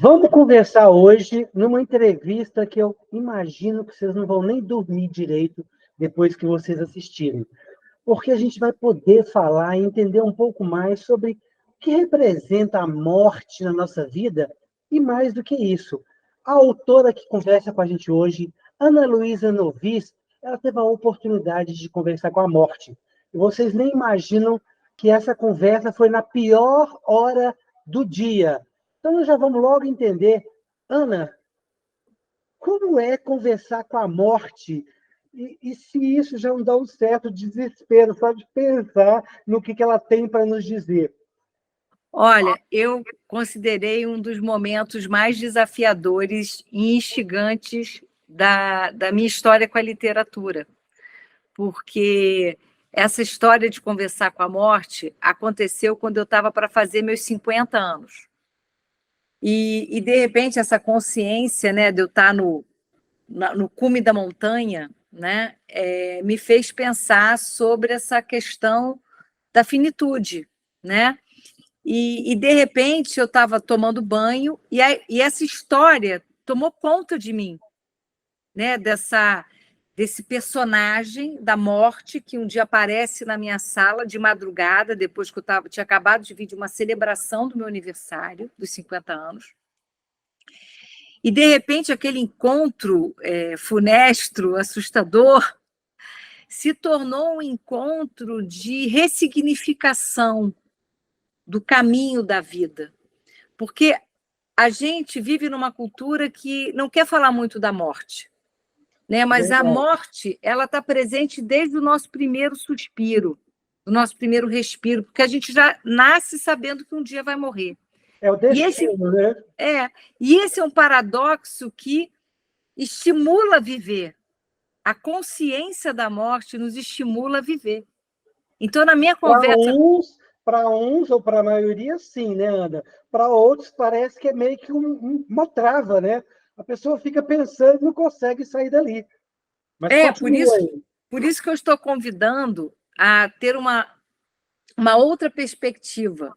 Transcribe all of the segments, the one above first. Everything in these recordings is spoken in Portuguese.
Vamos conversar hoje numa entrevista que eu imagino que vocês não vão nem dormir direito depois que vocês assistirem, porque a gente vai poder falar e entender um pouco mais sobre o que representa a morte na nossa vida e mais do que isso. A autora que conversa com a gente hoje, Ana Luísa Novis, ela teve a oportunidade de conversar com a morte. E vocês nem imaginam que essa conversa foi na pior hora do dia. Então, nós já vamos logo entender. Ana, como é conversar com a morte? E se isso já não dá um certo desespero, só de pensar no que ela tem para nos dizer? Olha, eu considerei um dos momentos mais desafiadores e instigantes da minha história com a literatura, porque essa história de conversar com a morte aconteceu quando eu estava para fazer meus 50 anos. De repente, essa consciência, né, de eu estar no cume da montanha, né, me fez pensar sobre essa questão da finitude, né? De repente, eu estava tomando banho e essa história tomou conta de mim, né? Desse personagem da morte que um dia aparece na minha sala de madrugada, depois que tinha acabado de vir de uma celebração do meu aniversário, dos 50 anos. E, de repente, aquele encontro funesto, assustador, se tornou um encontro de ressignificação do caminho da vida. Porque a gente vive numa cultura que não quer falar muito da morte, né? Mas a morte ela está presente desde o nosso primeiro suspiro, do nosso primeiro respiro, porque a gente já nasce sabendo que um dia vai morrer. É o destino, né? E esse é um paradoxo que estimula a viver. A consciência da morte nos estimula a viver. Então, na minha conversa... Para uns, ou para a maioria, sim, né, Ana? Para outros, parece que é meio que uma trava, né? A pessoa fica pensando e não consegue sair dali. Mas continua aí. Por isso que eu estou convidando a ter uma outra perspectiva.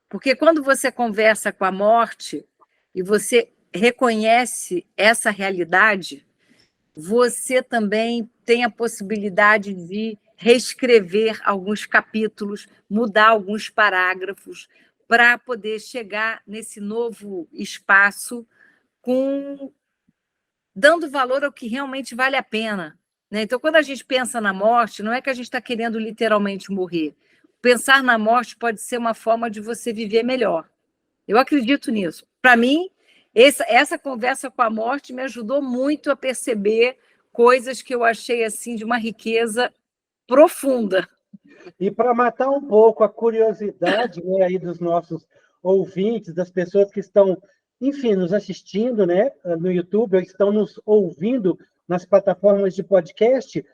Porque quando você conversa com a morte e você reconhece essa realidade, você também tem a possibilidade de reescrever alguns capítulos, mudar alguns parágrafos, para poder chegar nesse novo espaço dando valor ao que realmente vale a pena. Né? Então, quando a gente pensa na morte, não é que a gente está querendo literalmente morrer. Pensar na morte pode ser uma forma de você viver melhor. Eu acredito nisso. Para mim, essa conversa com a morte me ajudou muito a perceber coisas que eu achei assim de uma riqueza profunda. E para matar um pouco a curiosidade, né, aí dos nossos ouvintes, das pessoas que estão, enfim, nos assistindo, né, no YouTube, ou estão nos ouvindo nas plataformas de podcast,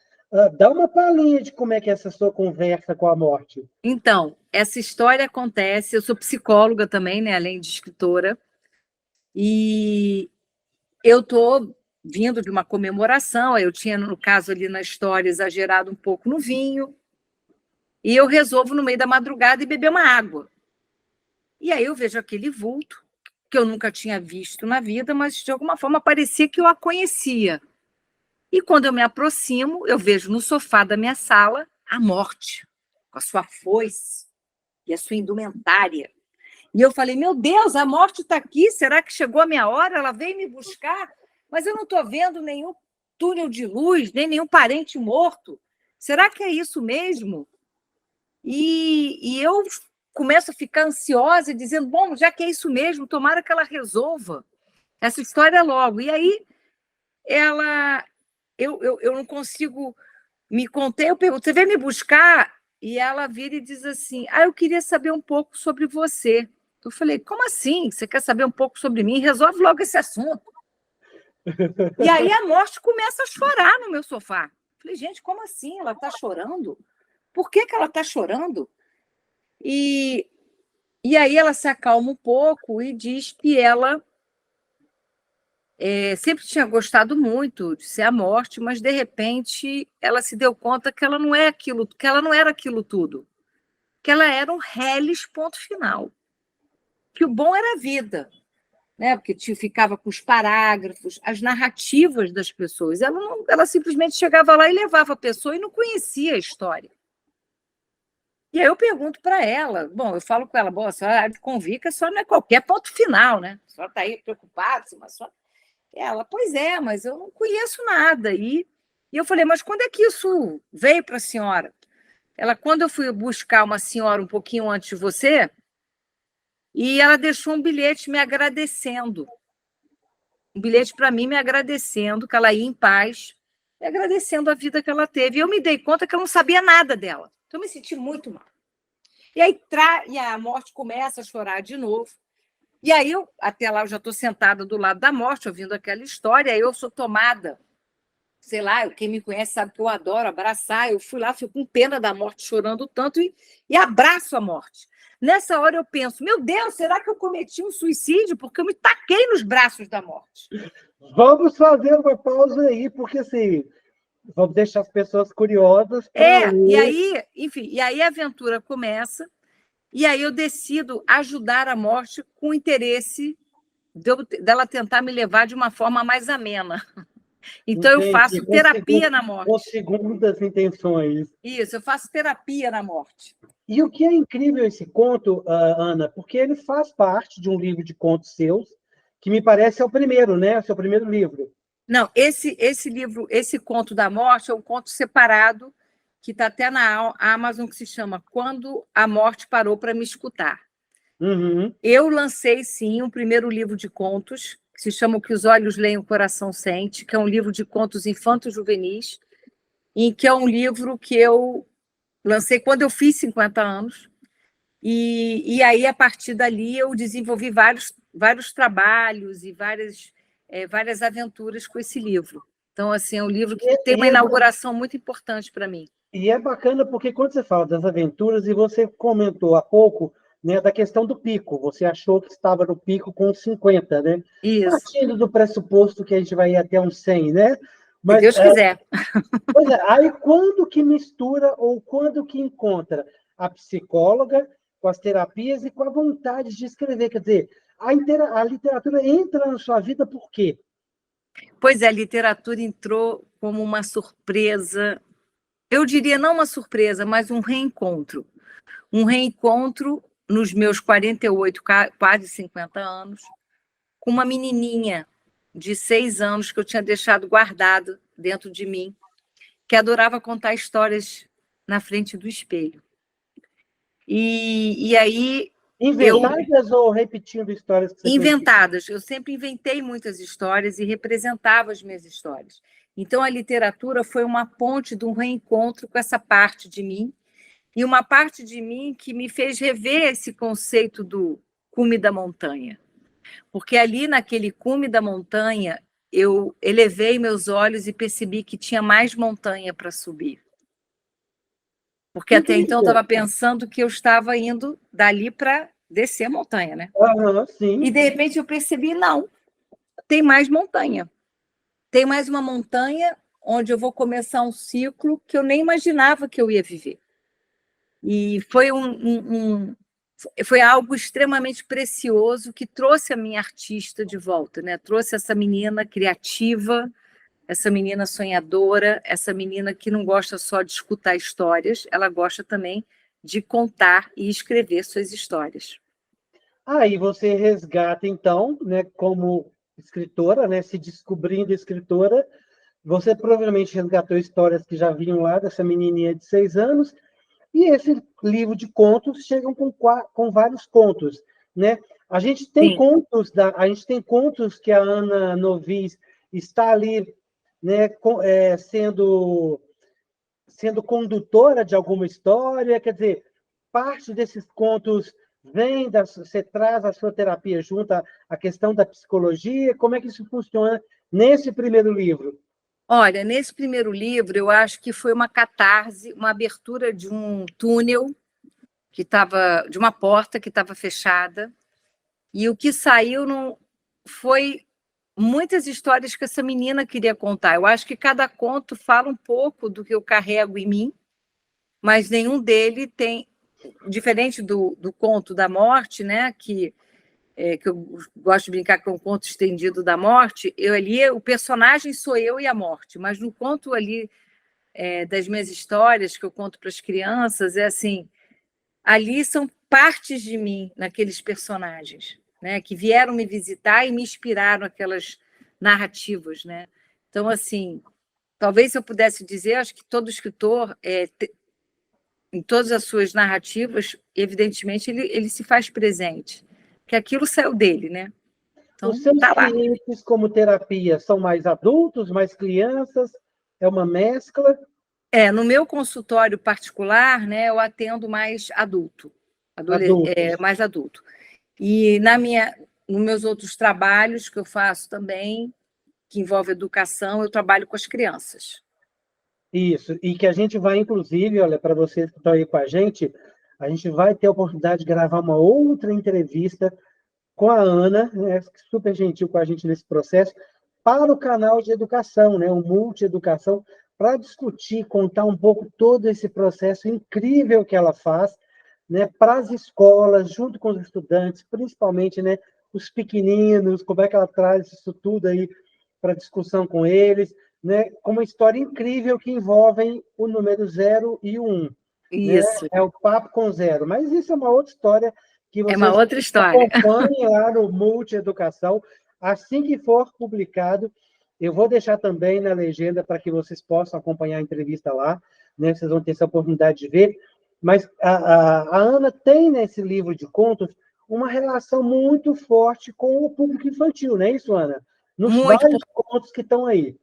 dá uma palhinha de como é que é essa sua conversa com a morte. Então, essa história acontece, eu sou psicóloga também, né, além de escritora, e eu estou vindo de uma comemoração, eu tinha, no caso ali na história, exagerado um pouco no vinho, e eu resolvo, no meio da madrugada, ir beber uma água. E aí eu vejo aquele vulto, que eu nunca tinha visto na vida, mas de alguma forma parecia que eu a conhecia. E quando eu me aproximo, eu vejo no sofá da minha sala a morte, com a sua foice e a sua indumentária. E eu falei, meu Deus, a morte está aqui, será que chegou a minha hora? Ela veio me buscar, mas eu não estou vendo nenhum túnel de luz, nem nenhum parente morto. Será que é isso mesmo? E eu começo a ficar ansiosa e dizendo, bom, já que é isso mesmo, tomara que ela resolva essa história logo. E aí, eu não consigo me conter, eu pergunto, você veio me buscar? E ela vira e diz assim, eu queria saber um pouco sobre você. Eu falei, como assim? Você quer saber um pouco sobre mim? Resolve logo esse assunto. E aí a morte começa a chorar no meu sofá. Eu falei, gente, como assim? Ela está chorando? Por que ela está chorando? E aí ela se acalma um pouco e diz que ela sempre tinha gostado muito de ser a morte, mas de repente ela se deu conta que ela não é aquilo, que ela não era aquilo tudo, que ela era um reles ponto final, que o bom era a vida, né? Porque ficava com os parágrafos, as narrativas das pessoas. Ela simplesmente chegava lá e levava a pessoa e não conhecia a história. E aí eu pergunto para ela, bom, eu falo com ela, bom, a senhora de convicta só não é qualquer ponto final, né? A senhora está aí preocupada, mas só... Ela, pois é, mas eu não conheço nada. E eu falei, mas quando é que isso veio para a senhora? Ela, quando eu fui buscar uma senhora um pouquinho antes de você, e ela deixou um bilhete me agradecendo. Um bilhete para mim me agradecendo, que ela ia em paz, me agradecendo a vida que ela teve. E eu me dei conta que eu não sabia nada dela. Então, eu me senti muito mal. E aí e a morte começa a chorar de novo. E aí, até lá, eu já estou sentada do lado da morte, ouvindo aquela história, aí eu sou tomada, sei lá, quem me conhece sabe que eu adoro abraçar, eu fui lá, fico com pena da morte, chorando tanto, e abraço a morte. Nessa hora eu penso, meu Deus, será que eu cometi um suicídio? Porque eu me taquei nos braços da morte. Vamos fazer uma pausa aí, porque assim, vamos deixar as pessoas curiosas para E ler. aí, enfim, e aí a aventura começa, e aí eu decido ajudar a morte com o interesse dela tentar me levar de uma forma mais amena. Então, eu Entendi, faço terapia na com morte. segundas intenções. Isso, eu faço terapia na morte. E o que é incrível esse conto, Ana, porque ele faz parte de um livro de contos seus, que me parece é o primeiro, né? O seu primeiro livro. Não, esse livro, esse conto da morte, é um conto separado, que está até na Amazon, que se chama Quando a Morte Parou para Me Escutar. Uhum. Eu lancei, sim, um primeiro livro de contos, que se chama O que os Olhos Leem, o Coração Sente, que é um livro de contos infanto-juvenis, em que é um livro que eu lancei quando eu fiz 50 anos. E aí, a partir dali, eu desenvolvi vários trabalhos e várias aventuras com esse livro. Então, assim, é um livro que tem uma inauguração muito importante para mim. E é bacana porque quando você fala das aventuras, e você comentou há pouco, né, da questão do pico, você achou que estava no pico com 50, né? Isso, Partindo do pressuposto que a gente vai ir até uns 100, né? se Mas, Deus quiser. pois é, aí quando que mistura ou quando que encontra a psicóloga com as terapias e com a vontade de escrever? Quer dizer, a literatura entra na sua vida por quê? Pois é, a literatura entrou como uma surpresa. Eu diria não uma surpresa, mas um reencontro. Um reencontro nos meus 48, quase 50 anos, com uma menininha de 6 anos que eu tinha deixado guardado dentro de mim, que adorava contar histórias na frente do espelho. E aí Inventadas ou repetindo histórias que você conhecia? inventadas, eu sempre inventei muitas histórias e representava as minhas histórias. Então, a literatura foi uma ponte de um reencontro com essa parte de mim, e uma parte de mim que me fez rever esse conceito do cume da montanha. Porque ali, naquele cume da montanha, eu elevei meus olhos e percebi que tinha mais montanha para subir. Porque até então eu Incrível. estava pensando que eu estava indo dali para descer a montanha, né? Aham, E, sim. de repente, eu percebi, não, tem mais montanha. Tem mais uma montanha onde eu vou começar um ciclo que eu nem imaginava que eu ia viver. E foi algo extremamente precioso que trouxe a minha artista de volta, né? Trouxe essa menina criativa, essa menina sonhadora, essa menina que não gosta só de escutar histórias, ela gosta também de contar e escrever suas histórias. Aí você resgata, então, né, como escritora, né, se descobrindo escritora, você provavelmente resgatou histórias que já vinham lá dessa menininha de 6 anos, e esse livro de contos chegam com vários contos, né? A gente tem Sim. contos que a Ana Novis está ali, né, sendo condutora de alguma história, quer dizer, parte desses contos você traz a sua terapia junto à questão da psicologia, como é que isso funciona nesse primeiro livro? Olha, nesse primeiro livro, eu acho que foi uma catarse, uma abertura de um túnel de uma porta que estava fechada, e o que saiu não foi muitas histórias que essa menina queria contar. Eu acho que cada conto fala um pouco do que eu carrego em mim, mas nenhum dele tem, diferente do conto da morte, né, que que eu gosto de brincar que é um conto estendido da morte, o personagem sou eu e a morte, mas no conto ali das minhas histórias que eu conto para as crianças, é assim, ali são partes de mim naqueles personagens, né, que vieram me visitar e me inspiraram aquelas narrativas, né? Então, assim, talvez se eu pudesse dizer, acho que todo escritor, em todas as suas narrativas, evidentemente, ele se faz presente, porque aquilo saiu dele, né? Então, Os seus tá lá. clientes, como terapia, são mais adultos, mais crianças? É uma mescla? No meu consultório particular, né, eu atendo mais adulto, Adultos. mais adulto. E nos meus outros trabalhos que eu faço também, que envolve educação, eu trabalho com as crianças. Isso, e que a gente vai, inclusive, olha, para vocês que estão aí com a gente vai ter a oportunidade de gravar uma outra entrevista com a Ana, né, super gentil com a gente nesse processo, para o canal de educação, né, o Multieducação, para discutir, contar um pouco todo esse processo incrível que ela faz, né, para as escolas, junto com os estudantes, principalmente, né, os pequeninos, como é que ela traz isso tudo aí para discussão com eles, né, com uma história incrível que envolve o número 0 e o 1. Né? Isso. É o papo com zero. Mas isso é uma outra história que É uma vocês outra história. acompanhem lá no Multieducação. Assim que for publicado, eu vou deixar também na legenda para que vocês possam acompanhar a entrevista lá, né? Vocês vão ter essa oportunidade de ver. Mas a Ana tem nesse livro de contos uma relação muito forte com o público infantil, não é isso, Ana? Nos Muito, vários contos que estão aí.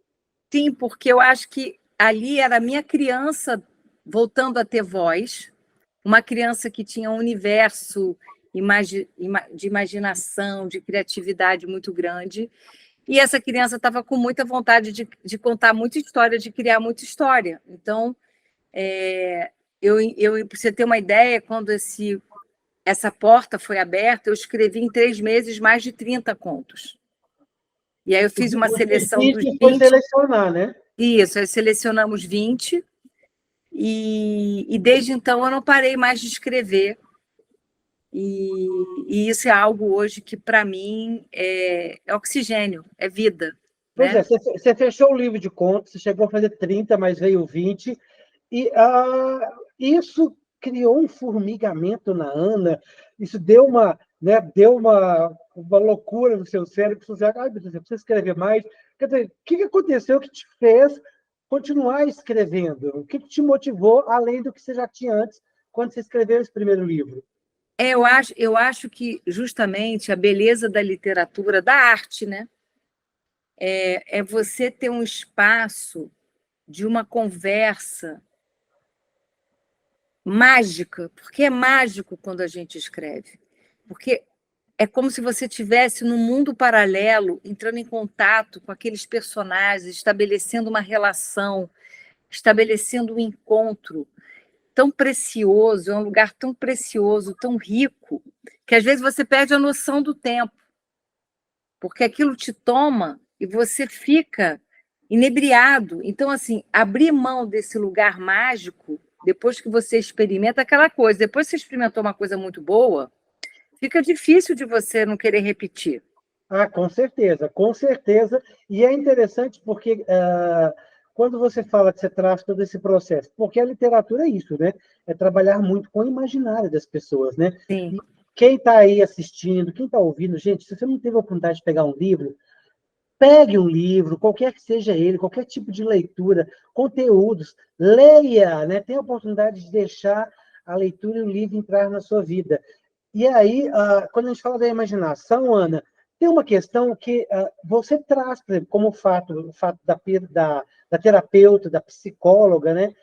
sim, porque eu acho que ali era a minha criança voltando a ter voz, uma criança que tinha um universo de imaginação, de criatividade muito grande, e essa criança estava com muita vontade de contar muita história, de criar muita história. Então, para você ter uma ideia, quando essa porta foi aberta, eu escrevi em 3 meses mais de 30 contos. E aí eu fiz uma O seleção dos difícil foi 20. selecionar, né? Isso, aí selecionamos 20, e desde então eu não parei mais de escrever. E isso é algo hoje que, para mim, é oxigênio, é vida. Pois é, Né? você fechou o livro de contos, você chegou a fazer 30, mas veio 20, e isso criou um formigamento na Ana, isso deu uma, né, deu uma loucura no seu cérebro, você ai, meu Deus, eu preciso escrever mais. Quer dizer, o que aconteceu que te fez continuar escrevendo? O que te motivou, além do que você já tinha antes, quando você escreveu esse primeiro livro? Eu acho que justamente a beleza da literatura, da arte, né? É você ter um espaço de uma conversa mágica, porque é mágico quando a gente escreve, porque é como se você estivesse num mundo paralelo, entrando em contato com aqueles personagens, estabelecendo uma relação, estabelecendo um encontro tão precioso, é um lugar tão precioso, tão rico, que às vezes você perde a noção do tempo, porque aquilo te toma e você fica inebriado. Então, assim, abrir mão desse lugar mágico, depois que você experimenta aquela coisa, depois que você experimentou uma coisa muito boa, fica difícil de você não querer repetir. Ah, com certeza, com certeza. E é interessante porque quando você fala que você traz todo esse processo, porque a literatura é isso, né? É trabalhar muito com o imaginário das pessoas, né? Sim. E quem está aí assistindo, quem está ouvindo, gente, se você não teve a oportunidade de pegar um livro, pegue um livro, qualquer que seja ele, qualquer tipo de leitura, conteúdos, leia, né? Tenha a oportunidade de deixar a leitura e o livro entrar na sua vida. E aí, quando a gente fala da imaginação, Ana, tem uma questão que você traz, por exemplo, como o fato da terapeuta, da psicóloga, né?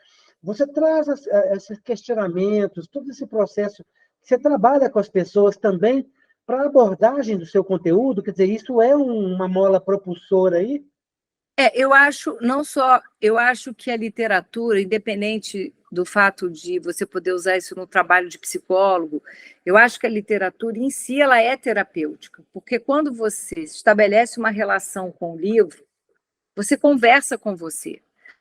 Você traz esses questionamentos, todo esse processo, você trabalha com as pessoas também para a abordagem do seu conteúdo, quer dizer, isso é uma mola propulsora aí? Eu acho, não só, eu acho que a literatura, independente do fato de você poder usar isso no trabalho de psicólogo, eu acho que a literatura em si ela é terapêutica, porque quando você estabelece uma relação com o livro, você conversa com você.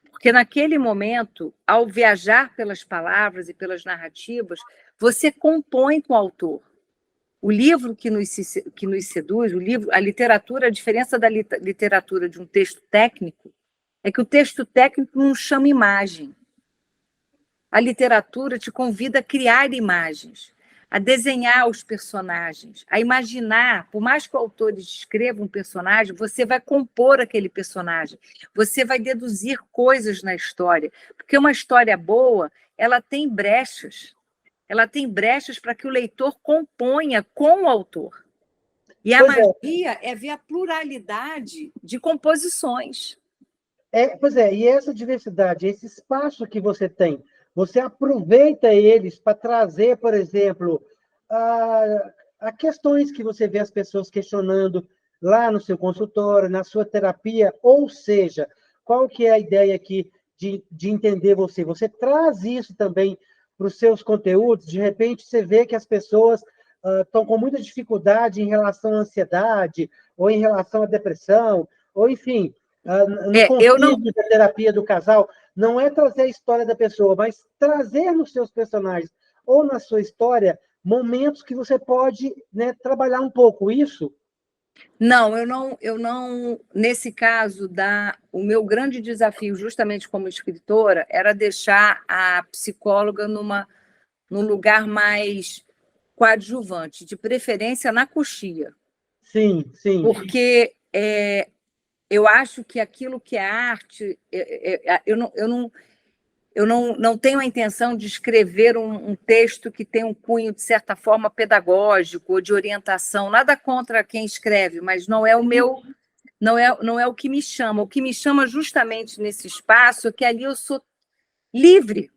Porque naquele momento, ao viajar pelas palavras e pelas narrativas, você compõe com o autor. O livro que nos seduz, o livro, a literatura, a diferença da literatura de um texto técnico é que o texto técnico não chama imagem. A literatura te convida a criar imagens, a desenhar os personagens, a imaginar. Por mais que o autor escreva um personagem, você vai compor aquele personagem, você vai deduzir coisas na história, porque uma história boa, ela tem brechas. Ela tem brechas para que o leitor componha com o autor. E a magia é ver a pluralidade de composições. Pois é, e essa diversidade, esse espaço que você tem, você aproveita eles para trazer, por exemplo, a questões que você vê as pessoas questionando lá no seu consultório, na sua terapia, ou seja, qual que é a ideia aqui de entender você? Você traz isso também para os seus conteúdos, de repente você vê que as pessoas estão com muita dificuldade em relação à ansiedade, ou em relação à depressão, ou enfim, no convívio da terapia do casal, não é trazer a história da pessoa, mas trazer nos seus personagens, ou na sua história, momentos que você pode, né, trabalhar um pouco isso. Não, eu não, nesse caso, o meu grande desafio, justamente como escritora, era deixar a psicóloga num lugar mais coadjuvante, de preferência na coxia. Sim, sim. Porque eu acho que aquilo que é arte, eu não tenho a intenção de escrever um texto que tem um cunho, de certa forma, pedagógico ou de orientação. Nada contra quem escreve, mas não é o meu, não é o que me chama. O que me chama justamente nesse espaço é que ali eu sou livre.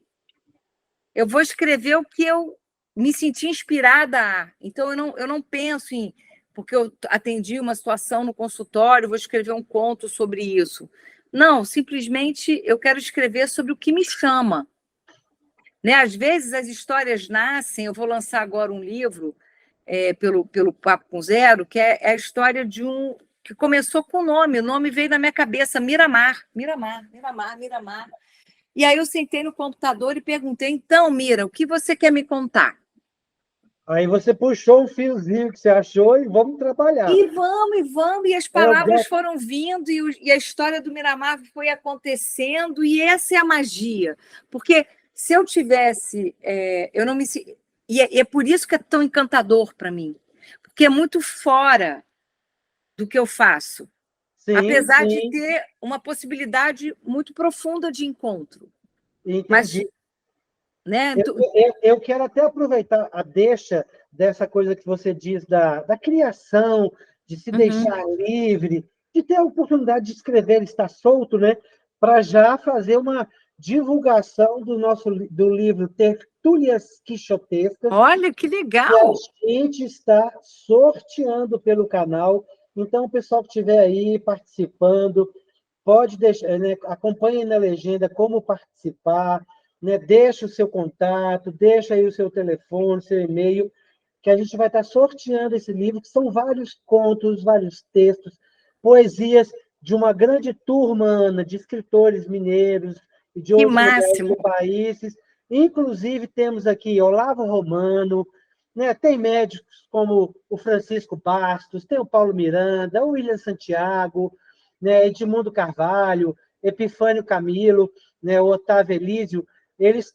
Eu vou escrever o que eu me senti inspirada a. Então, eu não penso em... Porque eu atendi uma situação no consultório, vou escrever um conto sobre isso. Não, simplesmente eu quero escrever sobre o que me chama. Né? Às vezes as histórias nascem, eu vou lançar agora um livro pelo Papo com Zero, que é a história de um que começou com o nome veio na minha cabeça, Miramar. E aí eu sentei no computador e perguntei, então, Mira, o que você quer me contar? Aí você puxou um fiozinho que você achou e vamos trabalhar. E vamos, e as palavras foram vindo, e a história do Miramar foi acontecendo, e essa é a magia. Porque se eu tivesse... eu não me... E é por isso que é tão encantador para mim, porque é muito fora do que eu faço. Sim, apesar de ter uma possibilidade muito profunda de encontro. Entendi. Mas, né? Eu quero até aproveitar a deixa dessa coisa que você diz da criação, de se deixar livre, de ter a oportunidade de escrever, estar solto, né? Para já fazer uma divulgação do livro Tertúlias Quixotescas. Olha, que legal! Que a gente está sorteando pelo canal. Então, o pessoal que estiver aí participando, pode deixar, né, acompanhe na legenda como participar, né, deixa o seu contato, deixa aí o seu telefone, seu e-mail, que a gente vai estar sorteando esse livro, que são vários contos, vários textos, poesias de uma grande turma, Ana, de escritores mineiros e de outros lugares do país. Inclusive, temos aqui Olavo Romano, né? Tem médicos como o Francisco Bastos, tem o Paulo Miranda, o William Santiago, né? Edmundo Carvalho, Epifânio Camilo, né? O Otávio Elísio. Eles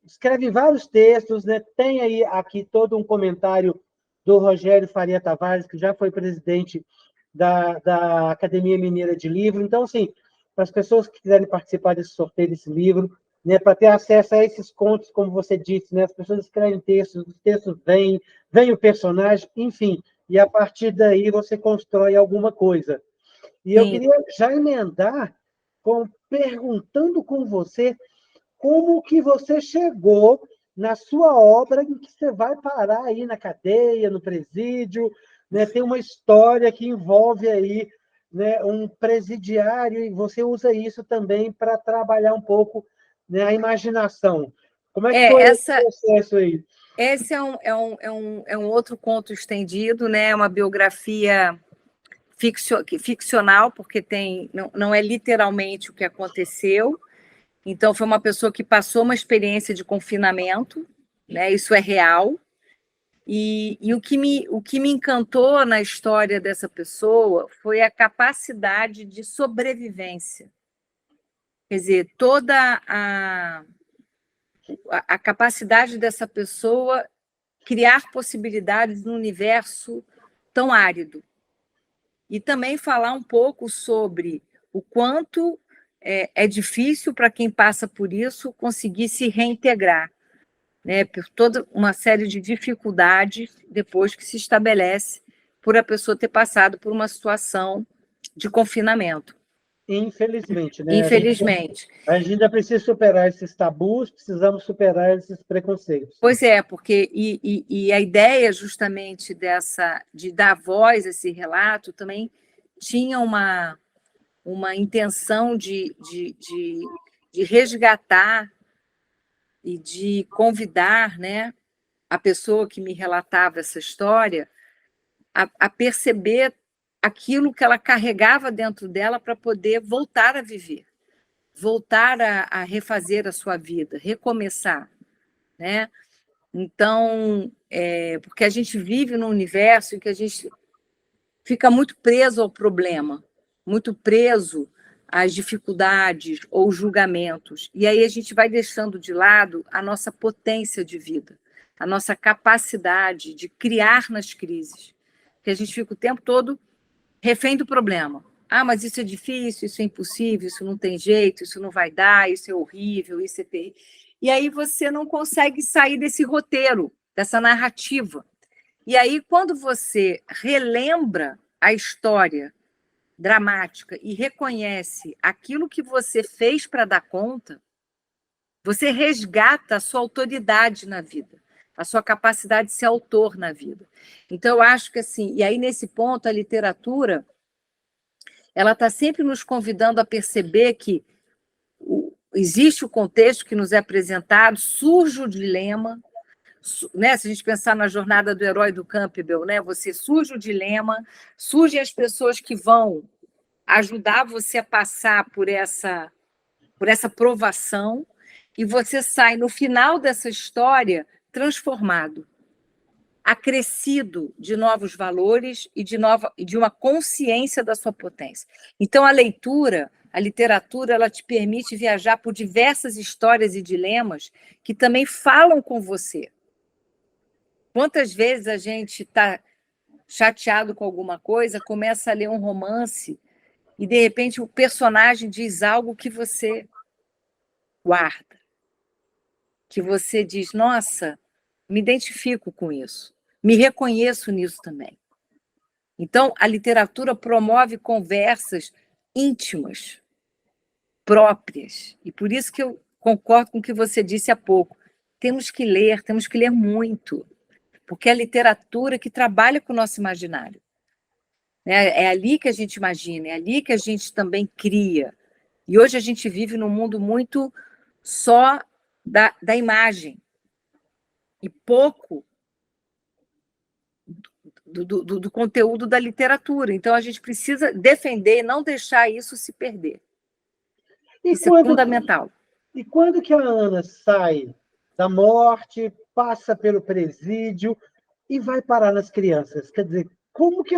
escrevem vários textos, né? Tem aí aqui todo um comentário do Rogério Faria Tavares, que já foi presidente da Academia Mineira de Livro. Então, assim, para as pessoas que quiserem participar desse sorteio desse livro, né, para ter acesso a esses contos, como você disse, né, as pessoas escrevem textos, os textos vem o personagem, enfim, e a partir daí você constrói alguma coisa. E eu queria já emendar perguntando com você como que você chegou na sua obra em que você vai parar aí na cadeia, no presídio, né? Tem uma história que envolve aí, né, um presidiário, e você usa isso também para trabalhar um pouco, né, a imaginação. Como é que foi esse processo aí? Esse é um outro conto estendido, né? Uma biografia ficcional, porque não é literalmente o que aconteceu. Então, foi uma pessoa que passou uma experiência de confinamento, né? Isso é real. E o que me encantou na história dessa pessoa foi a capacidade de sobrevivência. Quer dizer, toda a capacidade dessa pessoa criar possibilidades num universo tão árido. E também falar um pouco sobre o quanto é difícil para quem passa por isso conseguir se reintegrar, né, por toda uma série de dificuldades depois que se estabelece por a pessoa ter passado por uma situação de confinamento. Infelizmente, né? Infelizmente. A gente ainda precisa superar esses tabus, precisamos superar esses preconceitos. Pois é, porque e a ideia justamente de dar voz a esse relato também tinha uma intenção de resgatar e de convidar, né, a pessoa que me relatava essa história a perceber aquilo que ela carregava dentro dela para poder voltar a viver, voltar a refazer a sua vida, recomeçar, né? Então, porque a gente vive num universo em que a gente fica muito preso ao problema, muito preso às dificuldades ou julgamentos. E aí a gente vai deixando de lado a nossa potência de vida, a nossa capacidade de criar nas crises. Porque a gente fica o tempo todo refém do problema. Ah, mas isso é difícil, isso é impossível, isso não tem jeito, isso não vai dar, isso é horrível, isso é terrível. E aí você não consegue sair desse roteiro, dessa narrativa. E aí, quando você relembra a história dramática e reconhece aquilo que você fez para dar conta, você resgata a sua autoridade na vida, a sua capacidade de ser autor na vida. Então, eu acho que assim, e aí nesse ponto a literatura, ela está sempre nos convidando a perceber que existe o contexto que nos é apresentado, surge o dilema, né? Se a gente pensar na jornada do herói do Campbell, né? Você surge o dilema, surgem as pessoas que vão ajudar você a passar por essa provação, e você sai no final dessa história transformado, acrescido de novos valores e de uma consciência da sua potência. Então, a leitura, a literatura, ela te permite viajar por diversas histórias e dilemas que também falam com você. Quantas vezes a gente está chateado com alguma coisa, começa a ler um romance e, de repente, o personagem diz algo que você guarda, que você diz, nossa, me identifico com isso, me reconheço nisso também. Então, a literatura promove conversas íntimas, próprias, e por isso que eu concordo com o que você disse há pouco. Temos que ler muito, porque é a literatura que trabalha com o nosso imaginário. É ali que a gente imagina, é ali que a gente também cria. E hoje a gente vive num mundo muito só da imagem e pouco do conteúdo da literatura. Então, a gente precisa defender e não deixar isso se perder. Isso é fundamental. E quando que a Ana sai da morte, passa pelo presídio e vai parar nas crianças? Quer dizer, como que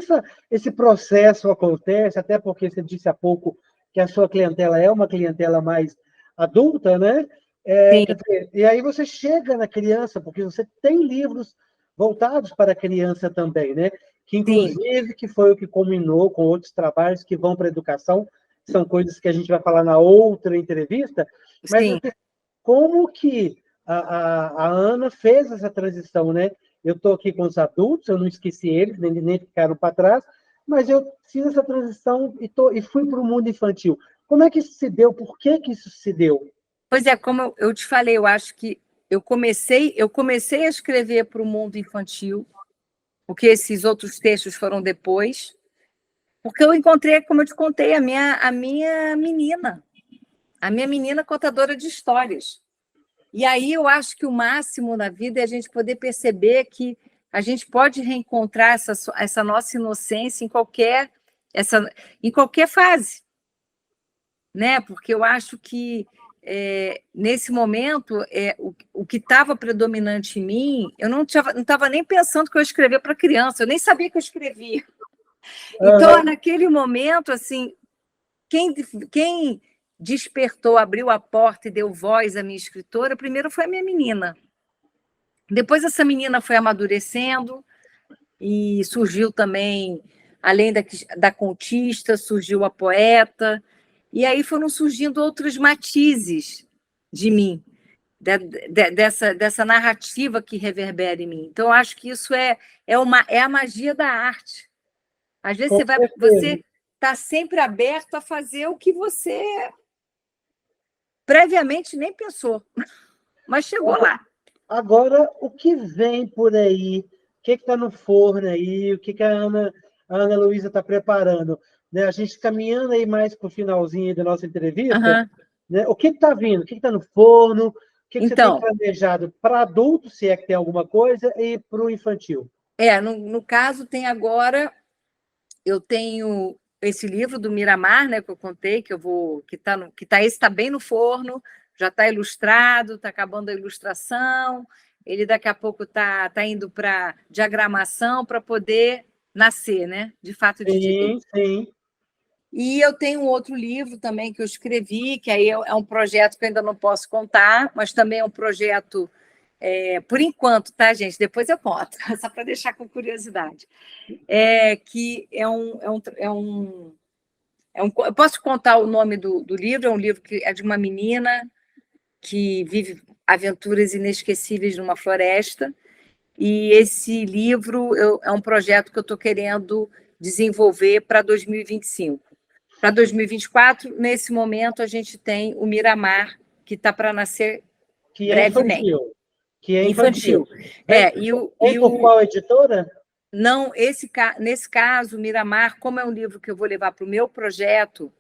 esse processo acontece? Até porque você disse há pouco que a sua clientela é uma clientela mais adulta, né? Quer dizer, e aí você chega na criança, porque você tem livros voltados para a criança também, né? Que, inclusive, que foi o que culminou com outros trabalhos que vão para a educação, são coisas que a gente vai falar na outra entrevista, mas como que a Ana fez essa transição, né? Eu estou aqui com os adultos, eu não esqueci eles, nem ficaram para trás, mas eu fiz essa transição e fui para o mundo infantil. Como é que isso se deu? Por que isso se deu? Pois é, como eu te falei, eu acho que eu comecei a escrever para o mundo infantil, porque esses outros textos foram depois, porque eu encontrei, como eu te contei, a minha menina contadora de histórias. E aí eu acho que o máximo na vida é a gente poder perceber que a gente pode reencontrar essa nossa inocência em qualquer fase, né? Porque eu acho que nesse momento, o que estava predominante em mim, eu não estava nem pensando que eu ia escrever para criança, eu nem sabia que eu escrevia. Então, naquele momento, assim, quem despertou, abriu a porta e deu voz à minha escritora, primeiro foi a minha menina. Depois essa menina foi amadurecendo e surgiu também, além da contista, surgiu a poeta, e aí foram surgindo outros matizes de mim, dessa narrativa que reverbera em mim. Então, eu acho que isso é a magia da arte. Às vezes você está sempre aberto a fazer o que você previamente nem pensou, mas chegou lá. Agora, o que vem por aí? O que está no forno aí? O que a Ana Luísa está preparando? Né? A gente caminhando aí mais para o finalzinho da nossa entrevista, né? O que está vindo? O que está no forno? O que você tem planejado para adulto, se é que tem alguma coisa, e para o infantil? No caso, tem agora, eu tenho esse livro do Miramar, né, que eu contei, esse está bem no forno, já está ilustrado, está acabando a ilustração, ele daqui a pouco está indo para diagramação para poder nascer, né, de fato de direito. Sim. E eu tenho um outro livro também que eu escrevi, que aí é um projeto que eu ainda não posso contar, mas também é um projeto, por enquanto, tá, gente? Depois eu conto, só para deixar com curiosidade. Eu posso contar o nome do livro, é um livro que é de uma menina que vive aventuras inesquecíveis numa floresta, e esse livro é um projeto que eu estou querendo desenvolver para 2025. Para 2024, nesse momento, a gente tem o Miramar, que está para nascer brevemente. Que é infantil. Por qual editora? Não, nesse caso, o Miramar, como é um livro que eu vou levar para o meu projeto,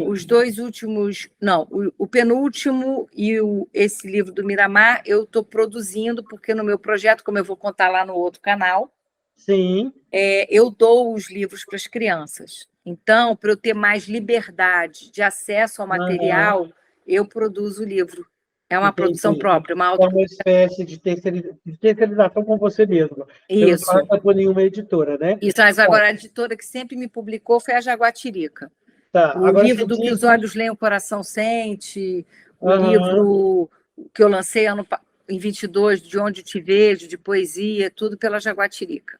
os dois últimos... Não, o penúltimo e esse livro do Miramar eu estou produzindo, porque no meu projeto, como eu vou contar lá no outro canal, sim, eu dou os livros para as crianças. Então, para eu ter mais liberdade de acesso ao material, eu produzo o livro. É uma produção própria. É uma espécie de terceirização com você mesmo. Isso. Você não passa por nenhuma editora, né? Isso, mas agora a editora que sempre me publicou foi a Jaguatirica. O livro do Que os Olhos Leem, o Coração Sente, o livro que eu lancei em 22, De Onde Te Vejo, de poesia, tudo pela Jaguatirica.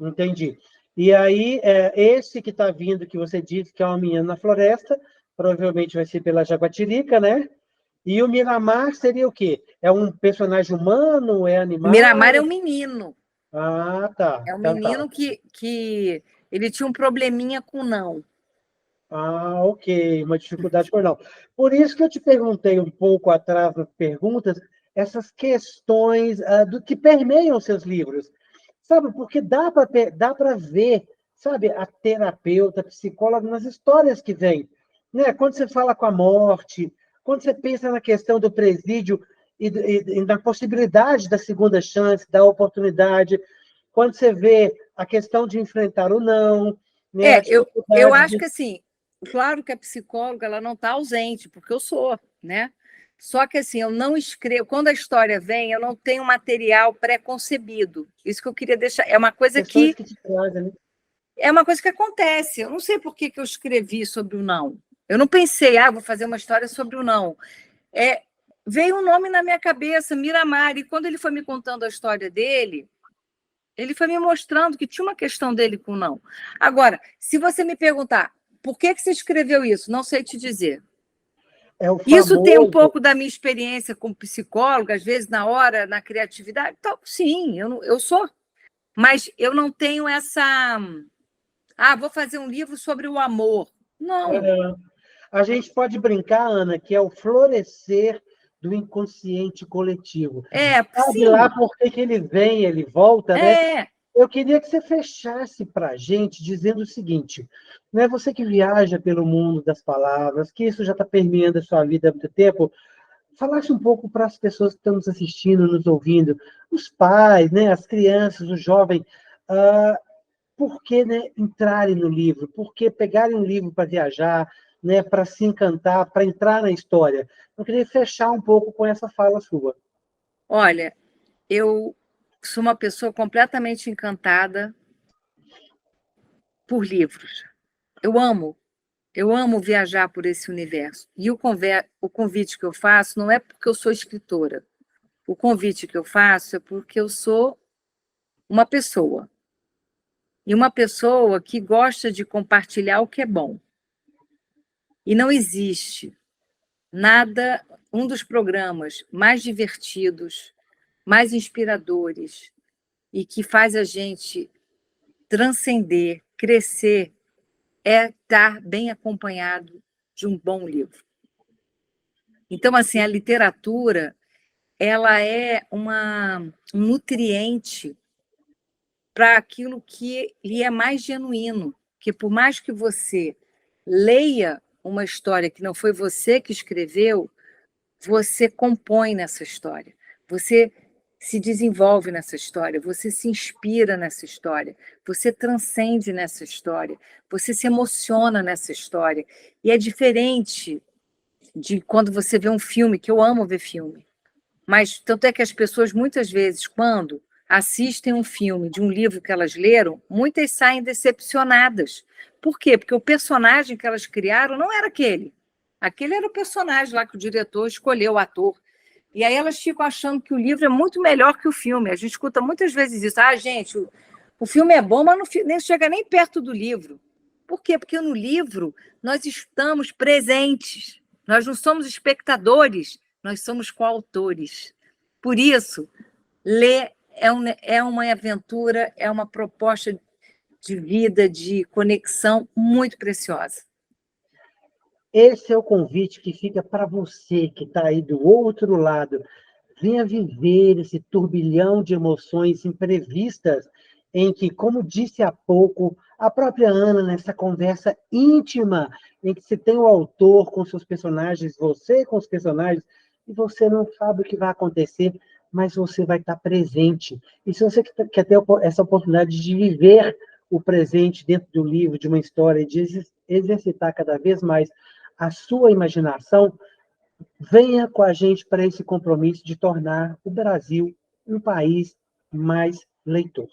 Entendi. E aí, esse que está vindo, que você disse que é uma menina na floresta, provavelmente vai ser pela Jaguatirica, né? E o Miramar seria o quê? É um personagem humano? É animal? O Miramar é um menino. Ah, tá. É um menino que ele tinha um probleminha com não. Ah, ok. Uma dificuldade por não. Por isso que eu te perguntei um pouco atrás das perguntas, essas questões do que permeiam seus livros. Sabe, porque dá para ver, sabe, a terapeuta, a psicóloga nas histórias que vem. Né? Quando você fala com a morte, quando você pensa na questão do presídio e na possibilidade da segunda chance, da oportunidade, quando você vê a questão de enfrentar o não, né? Eu acho que, assim, claro que a psicóloga ela não está ausente, porque eu sou, né? Só que, assim, eu não escrevo... Quando a história vem, eu não tenho material pré-concebido. Isso que eu queria deixar... É uma coisa que te trazem, né? É uma coisa que acontece. Eu não sei por que eu escrevi sobre o não. Eu não pensei, vou fazer uma história sobre o não. Veio um nome na minha cabeça, Miramar, e quando ele foi me contando a história dele, ele foi me mostrando que tinha uma questão dele com o não. Agora, se você me perguntar, por que você escreveu isso? Não sei te dizer. Isso tem um pouco da minha experiência como psicóloga, às vezes, na hora, na criatividade. Então, sim, eu sou. Mas eu não tenho essa... vou fazer um livro sobre o amor. Não. A gente pode brincar, Ana, que é o florescer do inconsciente coletivo. Sabe sim. lá por que ele vem, ele volta, né? Eu queria que você fechasse para a gente dizendo o seguinte, não é você que viaja pelo mundo das palavras, que isso já está permeando a sua vida há muito tempo, falasse um pouco para as pessoas que estão nos assistindo, nos ouvindo, os pais, né, as crianças, os jovens, por que, né, entrarem no livro? Por que pegarem um livro para viajar? né, para se encantar, para entrar na história? Eu queria fechar um pouco com essa fala sua. Olha, eu sou uma pessoa completamente encantada por livros. Eu amo viajar por esse universo. E o convite que eu faço não é porque eu sou escritora. O convite que eu faço é porque eu sou uma pessoa. E uma pessoa que gosta de compartilhar o que é bom. E não existe nada, um dos programas mais divertidos, mais inspiradores e que faz a gente transcender, crescer, é estar bem acompanhado de um bom livro. Então, assim, a literatura, ela é um nutriente para aquilo que lhe é mais genuíno, que por mais que você leia uma história que não foi você que escreveu, você compõe nessa história, você se desenvolve nessa história, você se inspira nessa história, você transcende nessa história, você se emociona nessa história. E é diferente de quando você vê um filme, que eu amo ver filme, mas tanto é que as pessoas, muitas vezes, quando assistem um filme de um livro que elas leram, muitas saem decepcionadas. Por quê? Porque o personagem que elas criaram não era aquele. Aquele era o personagem lá que o diretor escolheu, o ator. E aí elas ficam achando que o livro é muito melhor que o filme. A gente escuta muitas vezes isso. Ah, gente, o filme é bom, mas não nem chega nem perto do livro. Por quê? Porque no livro nós estamos presentes. Nós não somos espectadores, nós somos coautores. Por isso, ler é uma aventura, é uma proposta de vida, de conexão muito preciosa. Esse é o convite que fica para você que está aí do outro lado. Venha viver esse turbilhão de emoções imprevistas em que, como disse há pouco, a própria Ana, nessa conversa íntima, em que você tem o autor com seus personagens, você com os personagens, e você não sabe o que vai acontecer, mas você vai estar presente. E se você quer ter essa oportunidade de viver o presente dentro do livro, de uma história, de exercitar cada vez mais a sua imaginação, venha com a gente para esse compromisso de tornar o Brasil um país mais leitor.